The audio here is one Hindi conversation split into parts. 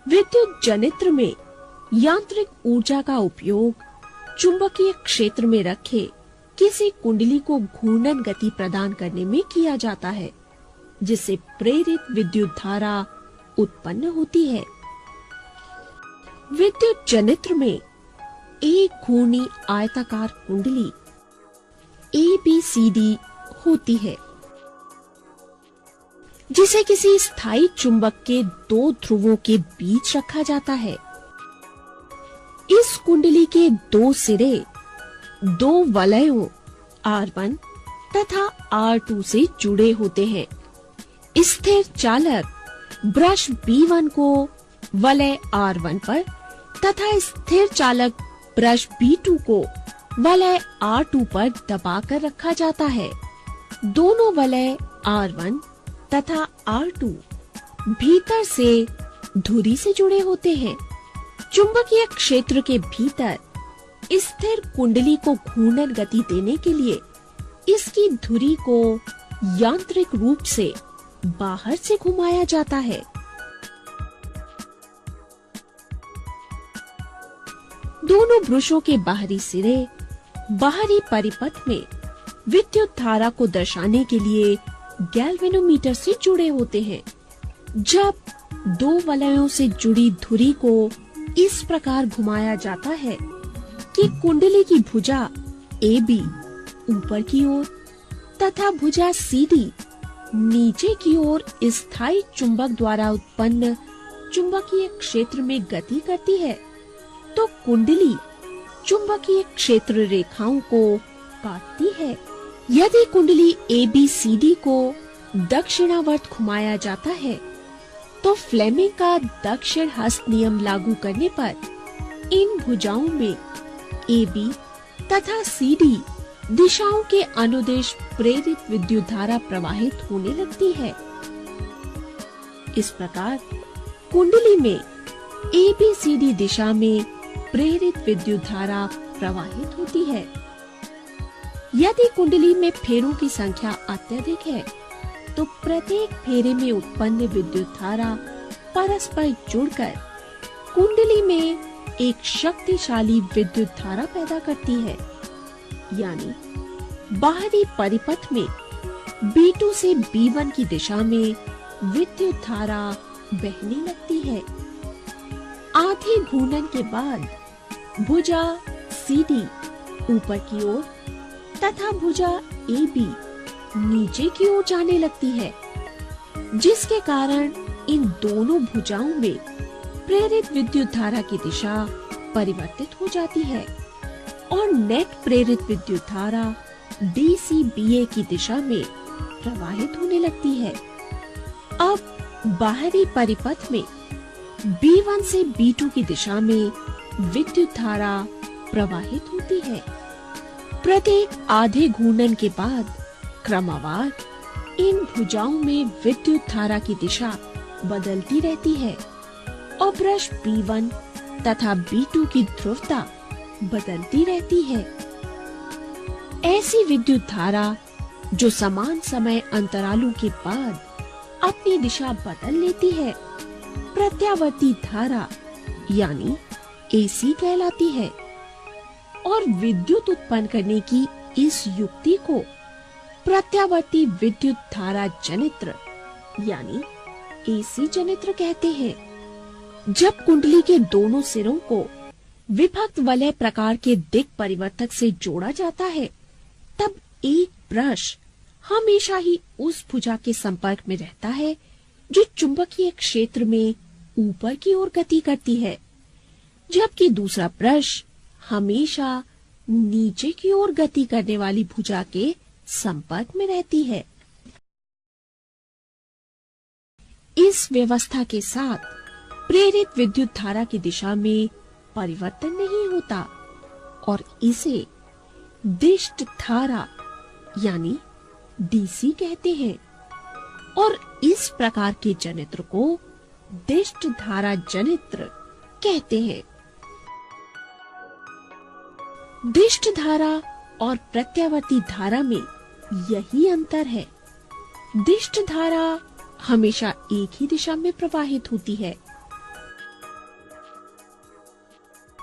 विद्युत जनित्र में यांत्रिक ऊर्जा का उपयोग चुंबकीय क्षेत्र में रखे किसी कुंडली को घूर्णन गति प्रदान करने में किया जाता है, जिससे प्रेरित विद्युत धारा उत्पन्न होती है। विद्युत जनित्र में एक घूर्णी आयताकार कुंडली ABCD होती है, जिसे किसी स्थायी चुंबक के दो ध्रुवों के बीच रखा जाता है। इस कुंडली के दो सिरे दो वलयों R1 तथा R2 से जुड़े होते हैं। स्थिर चालक ब्रश B1 को वलय R1 पर तथा स्थिर चालक ब्रश B2 को वलय R2 पर दबाकर रखा जाता है। दोनों वलय R1 तथा R2 भीतर से धुरी से जुड़े होते हैं। चुंबकीय क्षेत्र के भीतर स्थिर कुंडली को घूर्णन गति देने के लिए इसकी धुरी को यांत्रिक रूप से बाहर से घुमाया जाता है। दोनों ब्रशों के बाहरी सिरे बाहरी परिपथ में विद्युत धारा को दर्शाने के लिए गैल्वेनोमीटर से जुड़े होते हैं। जब दो वलयों से जुड़ी धुरी को इस प्रकार घुमाया जाता है कि कुंडली की भुजा AB ऊपर की ओर तथा भुजा CD नीचे की ओर स्थायी चुंबक द्वारा उत्पन्न चुंबकीय क्षेत्र में गति करती है, तो कुंडली चुंबकीय क्षेत्र रेखाओं को काटती है। यदि कुंडली ABCD को दक्षिणावर्त घुमाया जाता है, तो फ्लेमिंग का दक्षिण हस्त नियम लागू करने पर इन भुजाओं में AB तथा CD दिशाओं के अनुदिश प्रेरित विद्युत धारा प्रवाहित होने लगती है। इस प्रकार कुंडली में ABCD दिशा में प्रेरित विद्युत धारा प्रवाहित होती है। यदि कुंडली में फेरों की संख्या अत्यधिक है, तो प्रत्येक फेरे में उत्पन्न विद्युत धारा परस्पर जुड़कर कुंडली में एक शक्तिशाली विद्युत धारा पैदा करती है। यानी बाहरी परिपथ में B2 से B1 की दिशा में विद्युत धारा बहने लगती है। आधे घूर्णन के बाद भुजा CD ऊपर की ओर तथा भुजा AB नीचे की ओर जाने लगती है, जिसके कारण इन दोनों भुजाओं में प्रेरित विद्युत धारा की दिशा परिवर्तित हो जाती है और नेट प्रेरित विद्युत धारा DCBA की दिशा में प्रवाहित होने लगती है। अब बाहरी परिपथ में B1 से B2 की दिशा में विद्युत धारा प्रवाहित होती है। प्रत्येक आधे घूर्णन के बाद क्रमवार इन भुजाओं में विद्युत धारा की दिशा बदलती रहती है और ब्रश B1 तथा B2 की ध्रुवता बदलती रहती है। ऐसी विद्युत धारा जो समान समय अंतरालों के बाद अपनी दिशा बदल लेती है, प्रत्यावर्ती धारा यानी AC कहलाती है। और विद्युत उत्पन्न करने की इस युक्ति को प्रत्यावर्ती विद्युत धारा जनित्र यानी AC जनित्र कहते हैं। जब कुंडली के दोनों सिरों को विभक्त वलय प्रकार के दिक् परिवर्तक से जोड़ा जाता है, तब एक ब्रश हमेशा ही उस भुजा के संपर्क में रहता है जो चुंबकीय क्षेत्र में ऊपर की ओर गति करती है, जबकि दूसरा ब्रश हमेशा नीचे की ओर गति करने वाली भुजा के संपर्क में रहती है। इस व्यवस्था के साथ प्रेरित विद्युत धारा की दिशा में परिवर्तन नहीं होता और इसे दिष्ट धारा यानी DC कहते हैं और इस प्रकार के जनित्र को दिष्ट धारा जनित्र कहते हैं। दिष्ट धारा और प्रत्यावर्ती धारा में यही अंतर है। दिष्ट धारा हमेशा एक ही दिशा में प्रवाहित होती है,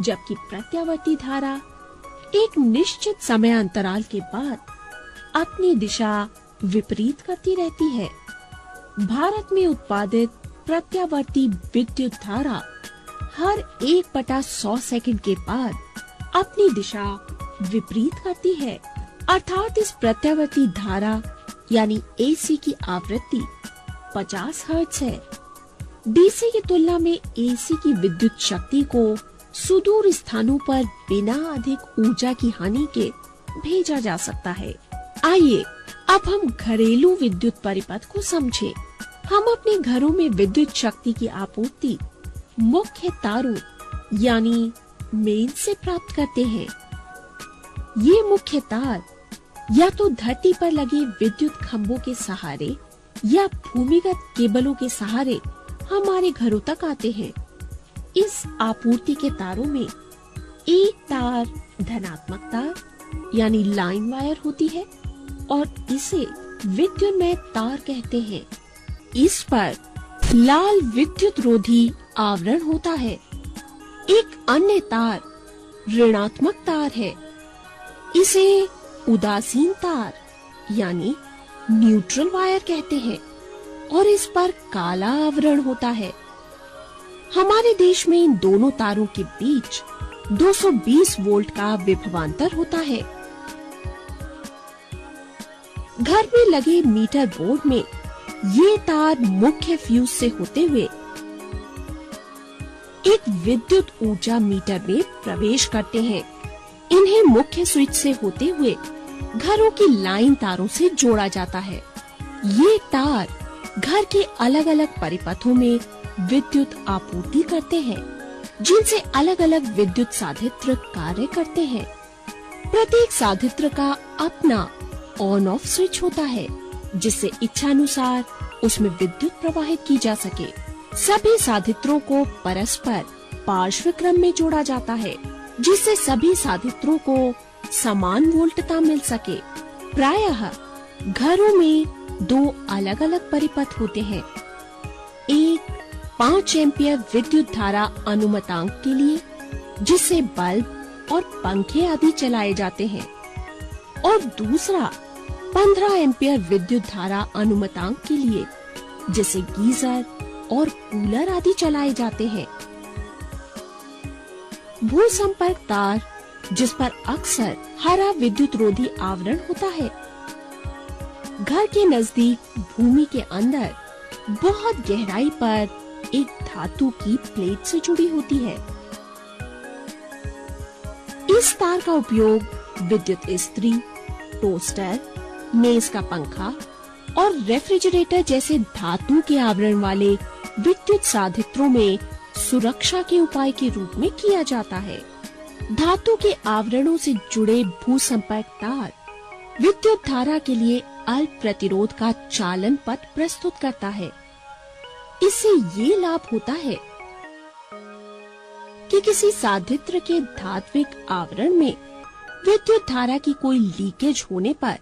जबकि प्रत्यावर्ती धारा एक निश्चित समय अंतराल के बाद अपनी दिशा विपरीत करती रहती है। भारत में उत्पादित प्रत्यावर्ती विद्युत धारा हर 1/100 सेकंड के बाद अपनी दिशा विपरीत करती है, अर्थात इस प्रत्यावर्ती धारा यानी एसी की आवृत्ति 50 हर्ट्ज है। डीसी की तुलना में एसी की विद्युत शक्ति को सुदूर स्थानों पर बिना अधिक ऊर्जा की हानि के भेजा जा सकता है। आइए अब हम घरेलू विद्युत परिपथ को समझें। हम अपने घरों में विद्युत शक्ति की आपूर्ति मुख्य तारों यानी मेन से प्राप्त करते हैं। ये मुख्य तार या तो धरती पर लगे विद्युत खंभों के सहारे या भूमिगत केबलों के सहारे हमारे घरों तक आते हैं। इस आपूर्ति के तारों में एक तार धनात्मक तार यानी लाइन वायर होती है और इसे विद्युन्मय तार कहते हैं। इस पर लाल विद्युत रोधी आवरण होता है। एक अन्य तार ऋणात्मक तार है। इसे उदासीन तार यानी न्यूट्रल वायर कहते हैं और इस पर काला आवरण होता है। हमारे देश में इन दोनों तारों के बीच 220 वोल्ट का विभवांतर होता है। घर में लगे मीटर बोर्ड में ये तार मुख्य फ्यूज से होते हुए एक विद्युत ऊर्जा मीटर में प्रवेश करते हैं। इन्हें मुख्य स्विच से होते हुए घरों की लाइन तारों से जोड़ा जाता है। ये तार घर के अलग अलग परिपथों में विद्युत आपूर्ति करते हैं, जिनसे अलग अलग विद्युत साधित्र कार्य करते हैं। प्रत्येक साधित्र का अपना ऑन ऑफ स्विच होता है, जिससे इच्छानुसार उसमें विद्युत प्रवाहित की जा सके। सभी साधित्रों को परस्पर पार्श्व क्रम में जोड़ा जाता है, जिससे सभी साधित्रों को समान वोल्टता मिल सके। प्रायः घरों में 2 अलग अलग परिपथ होते हैं। एक 5 एम्पियर विद्युत धारा अनुमतांक के लिए, जिससे बल्ब और पंखे आदि चलाए जाते हैं, और दूसरा 15 एम्पियर विद्युत धारा अनुमतांक के लिए, जिससे गीजर और कूलर आदि चलाए जाते हैं। भू संपर्क तार, जिस पर अक्सर हरा विद्युत रोधी आवरण होता है, घर के नजदीक भूमि के अंदर बहुत गहराई पर एक धातु की प्लेट से जुड़ी होती है। इस तार का उपयोग विद्युत इस्त्री, टोस्टर, मेज का पंखा और रेफ्रिजरेटर जैसे धातु के आवरण वाले विद्युत साधित्रों में सुरक्षा के उपाय के रूप में किया जाता है। धातु के आवरणों से जुड़े भू संपर्क तार विद्युत धारा के लिए अल्प प्रतिरोध का चालन पथ प्रस्तुत करता है। इससे ये लाभ होता है कि किसी साधित्र के धात्विक आवरण में विद्युत धारा की कोई लीकेज होने पर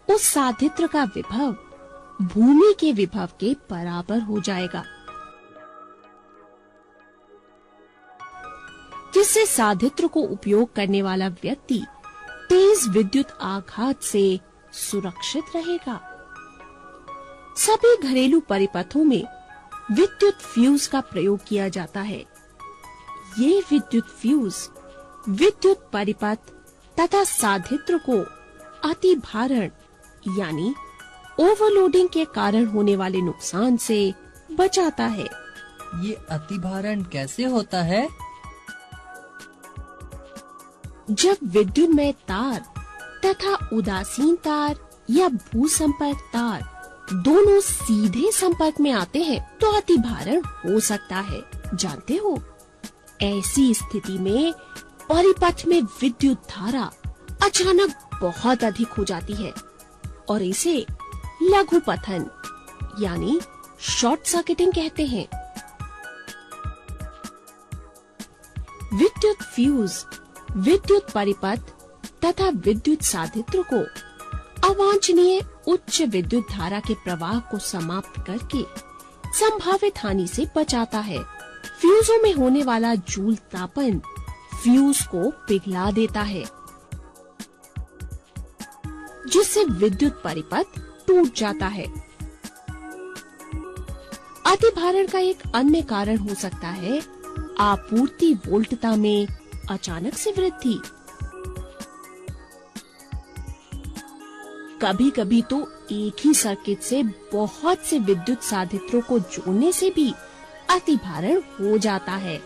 उस साधित्र का विभव भूमि के विभव के बराबर हो जाएगा, जिससे साधित्र को उपयोग करने वाला व्यक्ति तेज विद्युत आघात से सुरक्षित रहेगा। सभी घरेलू परिपथों में विद्युत फ्यूज का प्रयोग किया जाता है। ये विद्युत फ्यूज विद्युत परिपथ तथा साधित्र को अतिभारण यानी ओवरलोडिंग के कारण होने वाले नुकसान से बचाता है। ये अतिभारण कैसे होता है? जब विद्युन्मय तार तथा उदासीन तार या भू संपर्क तार दोनों सीधे संपर्क में आते हैं तो अतिभारण हो सकता है। जानते हो, ऐसी स्थिति में परिपथ में विद्युत धारा अचानक बहुत अधिक हो जाती है और इसे लघु पथन यानी शॉर्ट सर्किटिंग कहते हैं। विद्युत फ्यूज विद्युत परिपथ तथा विद्युत साधित्र को अवांछनीय उच्च विद्युत धारा के प्रवाह को समाप्त करके संभावित हानि से बचाता है। फ्यूजों में होने वाला जूल तापन फ्यूज को पिघला देता है, जिससे विद्युत परिपथ टूट जाता है। अतिभारण का एक अन्य कारण हो सकता है आपूर्ति वोल्टता में अचानक से वृद्धि। कभी कभी तो एक ही सर्किट से बहुत से विद्युत साधित्रों को जोड़ने से भी अतिभारण हो जाता है।